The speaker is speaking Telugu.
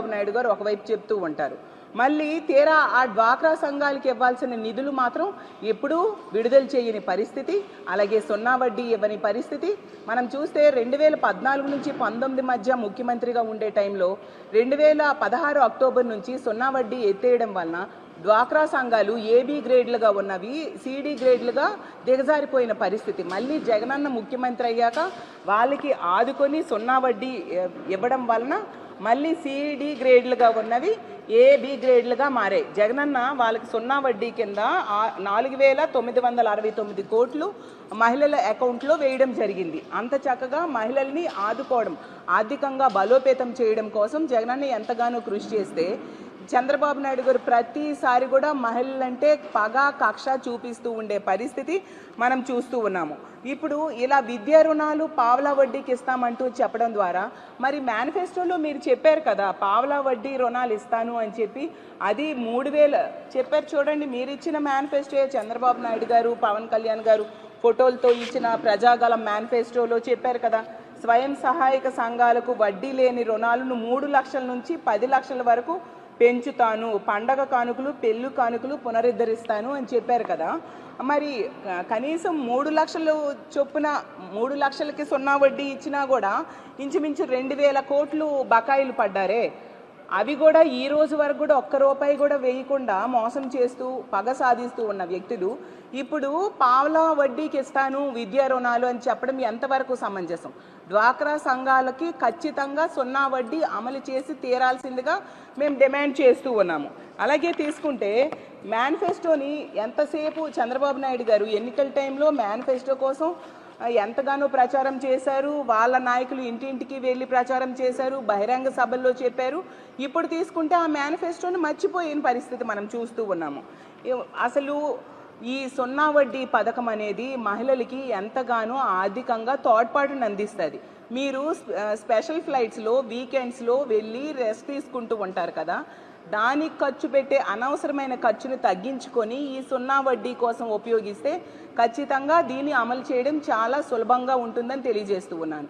చంద్రబాబు నాయుడు గారు ఒకవైపు చెప్తూ ఉంటారు. మళ్ళీ తీరా ఆ డ్వాక్రా సంఘాలకి ఇవ్వాల్సిన నిధులు మాత్రం ఎప్పుడూ విడుదల చేయని పరిస్థితి, అలాగే సున్నా వడ్డీ ఇవ్వని పరిస్థితి. మనం చూస్తే 2014 నుంచి 19 మధ్య ముఖ్యమంత్రిగా ఉండే టైంలో 2016 అక్టోబర్ నుంచి సున్నా వడ్డీ ఎత్తేయడం వలన డ్వాక్రా సంఘాలు ఏబీ గ్రేడ్లుగా ఉన్నవి సిడి గ్రేడ్లుగా దిగజారిపోయిన పరిస్థితి. మళ్ళీ జగనన్న ముఖ్యమంత్రి అయ్యాక వాళ్ళకి ఆదుకొని సున్నా వడ్డీ ఇవ్వడం వలన మళ్ళీ సిడి గ్రేడ్లుగా ఉన్నవి ఏబీ గ్రేడ్లుగా మారాయి. జగనన్న వాళ్ళకి సున్నా వడ్డీ కింద 4,969 కోట్లు మహిళల అకౌంట్లో వేయడం జరిగింది. అంత చక్కగా మహిళల్ని ఆదుకోవడం, ఆర్థికంగా బలోపేతం చేయడం కోసం జగనన్న ఎంతగానో కృషి చేస్తే చంద్రబాబు నాయుడు గారు ప్రతిసారి కూడా మహిళలంటే పగ కక్ష చూపిస్తూ ఉండే పరిస్థితి మనం చూస్తూ ఉన్నాము. ఇప్పుడు ఇలా విద్యా రుణాలు పావలా వడ్డీకి ఇస్తామంటూ చెప్పడం ద్వారా మరి మేనిఫెస్టోలో మీరు చెప్పారు కదా పావలా వడ్డీ రుణాలు ఇస్తాను అని చెప్పి, అది 3,000 చెప్పారు. చూడండి, మీరు ఇచ్చిన మేనిఫెస్టో చంద్రబాబు నాయుడు గారు పవన్ కళ్యాణ్ గారు ఫోటోలతో ఇచ్చిన ప్రజాగలం మేనిఫెస్టోలో చెప్పారు కదా, స్వయం సహాయక సంఘాలకు వడ్డీ లేని రుణాలను 3 లక్షల నుంచి 10 లక్షల వరకు పెంచుతాను, పండగ కానుకలు పెళ్లి కానుకలు పునరుద్ధరిస్తాను అని చెప్పారు కదా. మరి కనీసం 3 లక్షలు చొప్పున 3 లక్షలకి సున్నా వడ్డీ ఇచ్చినా కూడా ఇంచుమించు 2,000 కోట్లు బకాయిలు పడ్డారే. అవి కూడా ఈ రోజు వరకు కూడా ఒక్క రూపాయి కూడా వేయకుండా మోసం చేస్తూ పగ సాధిస్తూ ఉన్న వ్యక్తులు ఇప్పుడు పావలా వడ్డీకి ఇస్తాను విద్యా రుణాలు అని చెప్పడం ఎంతవరకు సమంజసం? డ్వాక్రా సంఘాలకి ఖచ్చితంగా సున్నా వడ్డీ అమలు చేసి తీరాల్సిందిగా మేము డిమాండ్ చేస్తూ ఉన్నాము. అలాగే తీసుకుంటే మేనిఫెస్టోని ఎంతసేపు చంద్రబాబు నాయుడు గారు ఎన్నికల టైంలో మేనిఫెస్టో కోసం ఎంతగానో ప్రచారం చేశారు, వాళ్ళ నాయకులు ఇంటింటికి వెళ్ళి ప్రచారం చేశారు, బహిరంగ సభల్లో చెప్పారు. ఇప్పుడు తీసుకుంటే ఆ మేనిఫెస్టోని మర్చిపోయిన పరిస్థితి మనం చూస్తూ ఉన్నాము. అసలు ఈ సున్నా వడ్డీ పథకం అనేది మహిళలకి ఎంతగానో ఆర్థికంగా తోడ్పాటును అందిస్తుంది. మీరు స్పెషల్ ఫ్లైట్స్లో వీకెండ్స్లో వెళ్ళి రెస్ట్ తీసుకుంటూ ఉంటారు కదా, దానికి ఖర్చు పెట్టే అనవసరమైన ఖర్చును తగ్గించుకొని ఈ సున్నా వడ్డీ కోసం ఉపయోగిస్తే ఖచ్చితంగా దీన్ని అమలు చేయడం చాలా సులభంగా ఉంటుందని తెలియజేస్తూ ఉన్నాను.